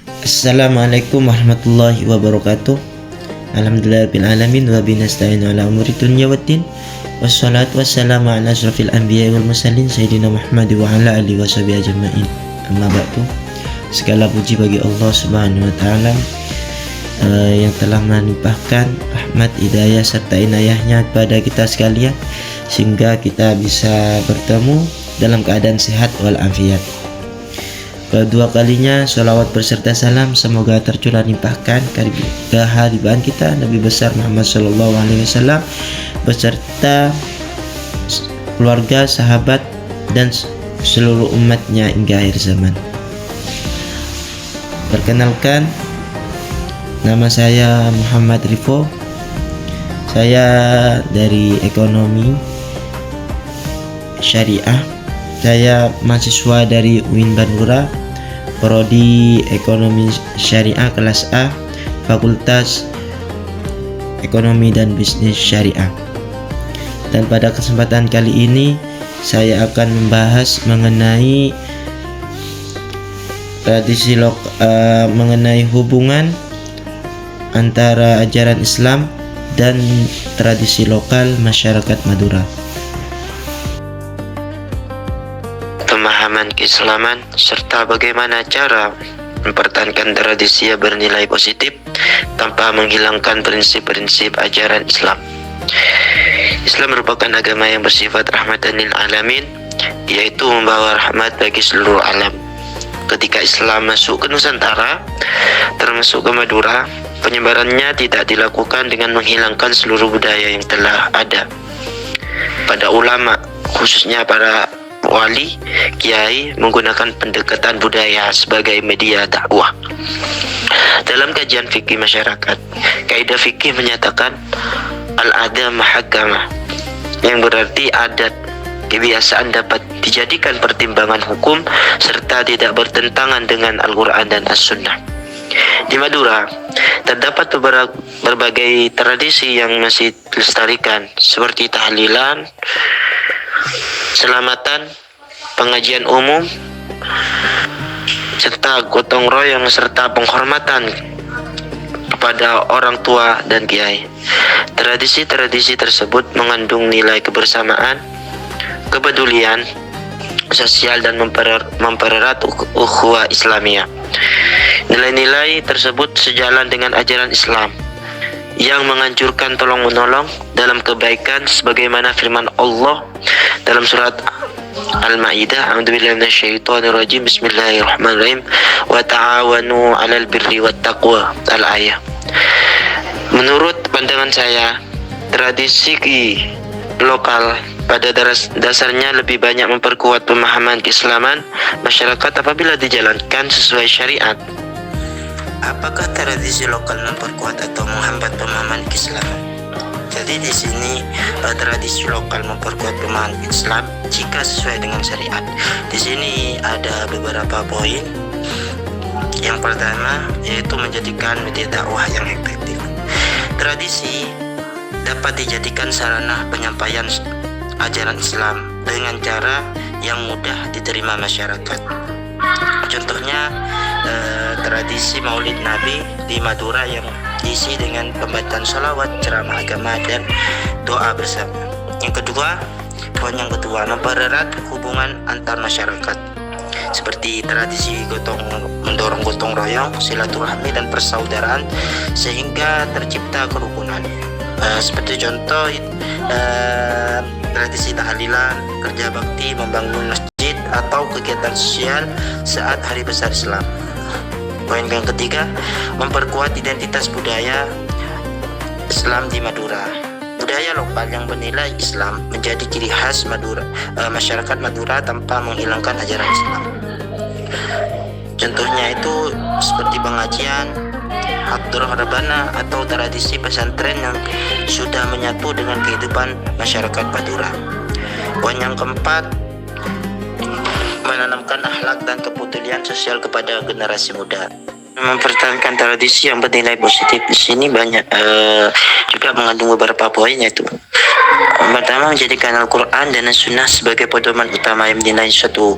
Assalamualaikum warahmatullahi wabarakatuh. Alhamdulillahirrahmanirrahim. Wa binasta'inu ala umuri dunya waddin. Wassalatu wassalamu ala asrafil anbiya wal mursalin Sayyidina Muhammad wa ala alihi wa sahbihi ajma'in. Amma ba'du. Segala puji bagi Allah subhanahu wa ta'ala yang telah melimpahkan rahmat, hidayah serta inayahnya kepada kita sekalian, sehingga kita bisa bertemu dalam keadaan sehat walafiat. Kedua kalinya salawat berserta salam semoga tercurah limpahkan kehadiran kita Nabi besar Muhammad Sallallahu Alaihi Wasallam beserta keluarga, sahabat dan seluruh umatnya hingga akhir zaman. Perkenalkan, nama saya Muhammad Rifo. Saya dari ekonomi syariah. Saya mahasiswa dari UIN Bandura, prodi Ekonomi Syariah kelas A, Fakultas Ekonomi dan Bisnis Syariah. Dan pada kesempatan kali ini saya akan membahas mengenai mengenai hubungan antara ajaran Islam dan tradisi lokal masyarakat Madura. Pemahaman keislaman serta bagaimana cara mempertahankan tradisi yang bernilai positif tanpa menghilangkan prinsip-prinsip ajaran Islam. Islam merupakan agama yang bersifat rahmatan lil alamin, yaitu membawa rahmat bagi seluruh alam. Ketika Islam masuk ke Nusantara, termasuk ke Madura, penyebarannya tidak dilakukan dengan menghilangkan seluruh budaya yang telah ada. Pada ulama, khususnya para wali, kiai, menggunakan pendekatan budaya sebagai media dakwah. Dalam kajian fikih masyarakat, kaidah fikih menyatakan al-ada mahakama, yang berarti adat, kebiasaan dapat dijadikan pertimbangan hukum serta tidak bertentangan dengan Al-Quran dan As-Sunnah. Di Madura, terdapat berbagai tradisi yang masih dilestarikan, seperti tahlilan, selamatan, pengajian umum, serta gotong royong serta penghormatan kepada orang tua dan kiai. Tradisi-tradisi tersebut mengandung nilai kebersamaan, kepedulian sosial dan mempererat ukhuwah Islamiyah. Nilai-nilai tersebut sejalan dengan ajaran Islam yang menganjurkan tolong-menolong dalam kebaikan sebagaimana firman Allah dalam surat Al-Maidah, a'udzubillahi minasyaitonirrajim, bismillahirrahmanirrahim, wa ta'awanu 'alal birri wat taqwa, al-ayah. Menurut pandangan saya, tradisi lokal pada dasarnya lebih banyak memperkuat pemahaman keislaman masyarakat apabila dijalankan sesuai syariat. Apakah tradisi lokal memperkuat atau menghambat pemahaman keislaman? Jadi di sini tradisi lokal memperkuat pemahaman Islam jika sesuai dengan syariat. Di sini ada beberapa poin. Yang pertama yaitu menjadikan media dakwah yang efektif. Tradisi dapat dijadikan sarana penyampaian ajaran Islam dengan cara yang mudah diterima masyarakat. Contohnya tradisi Maulid Nabi di Madura yang diisi dengan pembacaan sholawat, ceramah agama dan doa bersama. Yang kedua, poin yang kedua, mempererat hubungan antar masyarakat, seperti tradisi mendorong gotong royong, silaturahmi dan persaudaraan sehingga tercipta kerukunan. Seperti contoh tradisi tahlilan, kerja bakti, membangun masjid atau kegiatan sosial saat hari besar Islam. Poin yang ketiga, memperkuat identitas budaya Islam di Madura. Budaya lokal yang bernilai Islam menjadi ciri khas masyarakat Madura tanpa menghilangkan ajaran Islam. Contohnya itu seperti pengajian, hadroh rabana atau tradisi pesantren yang sudah menyatu dengan kehidupan masyarakat Madura. Poin yang keempat, menanamkan akhlak dan kepedulian sosial kepada generasi muda. Mempertahankan tradisi yang bernilai positif di sini banyak juga mengandung beberapa poin, yaitu Pertama, menjadikan Al-Quran dan Sunnah sebagai pedoman utama yang menilai suatu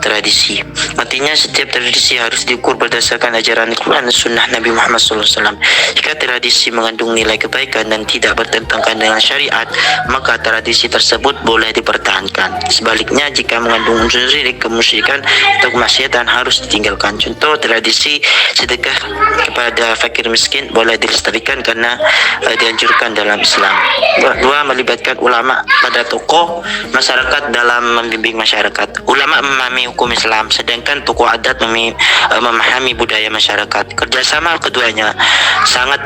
tradisi. Artinya setiap tradisi harus diukur berdasarkan ajaran Al-Quran dan Sunnah Nabi Muhammad SAW. Jika tradisi mengandung nilai kebaikan dan tidak bertentangan dengan syariat, maka tradisi tersebut boleh dipertahankan. Sebaliknya, jika mengandung unsur syirik, kemusyrikan atau kemaksiatan harus ditinggalkan. Contoh, tradisi sedekah kepada fakir miskin boleh dilestarikan karena dianjurkan dalam Islam. Dua, melibatkan ulama pada tokoh masyarakat dalam membimbing masyarakat. Ulama memahami hukum Islam, sedangkan tokoh adat memahami budaya masyarakat. Kerjasama keduanya sangat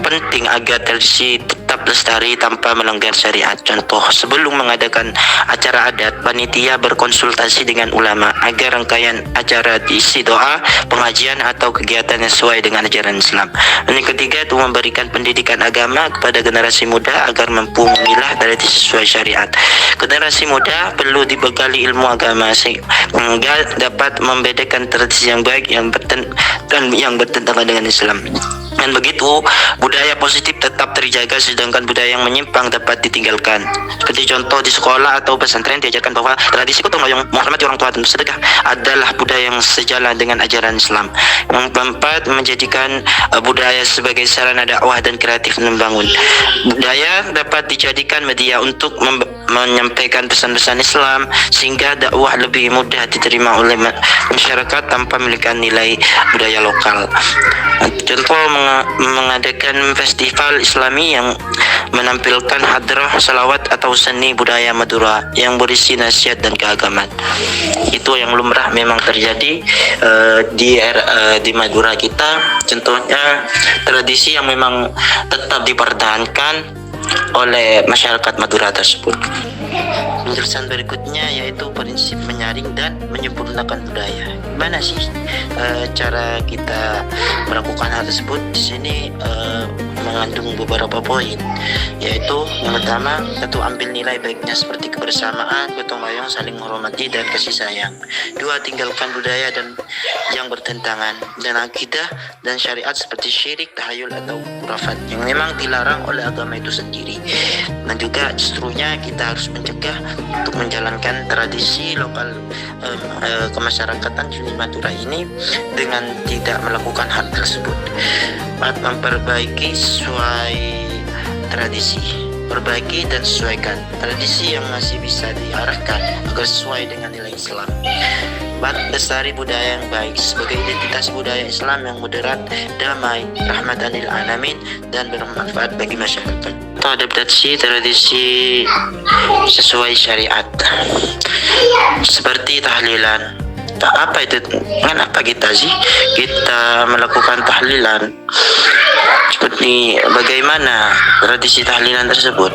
penting agar tradisi tetap lestari tanpa melanggar syariat. Contoh, sebelum mengadakan acara adat, panitia berkonsultasi dengan ulama agar rangkaian acara diisi doa, pengajian atau kegiatan yang sesuai dengan ajaran Islam. Dan yang ketiga, itu memberikan pendidikan agama kepada generasi muda agar mampu memilah tradisi sesuai syariat. Generasi muda perlu dibekali ilmu agama sehingga dapat membedakan tradisi yang baik dan yang bertentangan dengan Islam. Dan begitu, budaya positif tetap terjaga sedangkan budaya yang menyimpang dapat ditinggalkan. Seperti contoh di sekolah atau pesantren diajarkan bahwa tradisi gotong royong, menghormati orang tua dan bersedekah adalah budaya yang sejalan dengan ajaran Islam. Yang keempat, menjadikan budaya sebagai sarana dakwah dan kreatif membangun. Budaya dapat dijadikan media untuk menyampaikan pesan-pesan Islam sehingga dakwah lebih mudah diterima oleh masyarakat tanpa memiliki nilai budaya lokal. Contoh, mengadakan festival Islami yang menampilkan hadrah salawat atau seni budaya Madura yang berisi nasihat dan keagamaan. Itu yang lumrah memang terjadi di Madura kita. Contohnya tradisi yang memang tetap dipertahankan oleh masyarakat Madura tersebut. Penjelasan berikutnya yaitu prinsip menyaring dan menyempurnakan budaya. Gimana sih cara kita melakukan hal tersebut? Di sini mengandung beberapa poin, yaitu yang pertama, satu, ambil nilai baiknya seperti kebersamaan, gotong royong, saling menghormati dan kasih sayang. Dua, tinggalkan budaya dan yang bertentangan dan akidah dan syariat seperti syirik, tahayul atau khurafat yang memang dilarang oleh agama itu sendiri. Dan juga justrunya kita harus mencegah untuk menjalankan tradisi lokal kemasyarakatan di Madura ini dengan tidak melakukan hal tersebut. Memperbaiki sesuai tradisi, perbaiki dan sesuaikan tradisi yang masih bisa diarahkan agar sesuai dengan nilai Islam. Lestari budaya yang baik sebagai identitas budaya Islam yang moderat, damai, rahmatan lil alamin dan bermanfaat bagi masyarakat. Adaptasi tradisi sesuai syariat seperti tahlilan. Apa itu? Kenapa kita melakukan tahlilan? Seperti bagaimana tradisi tahlilan tersebut?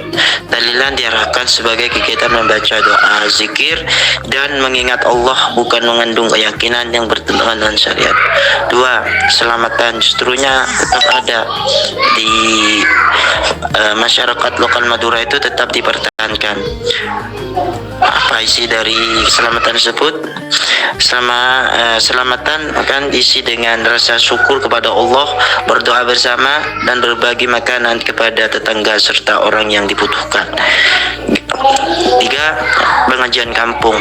Tahlilan diarahkan sebagai kegiatan membaca doa, zikir, dan mengingat Allah, bukan mengandung keyakinan yang bertentangan dengan syariat. Dua, keselamatan justrunya tetap ada di masyarakat lokal Madura itu tetap dipertahankan. Apa isi dari keselamatan tersebut? Selamatan akan diisi dengan rasa syukur kepada Allah, berdoa bersama, dan berbagi makanan kepada tetangga serta orang yang dibutuhkan. Tiga, pengajian kampung.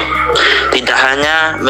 Tidak hanya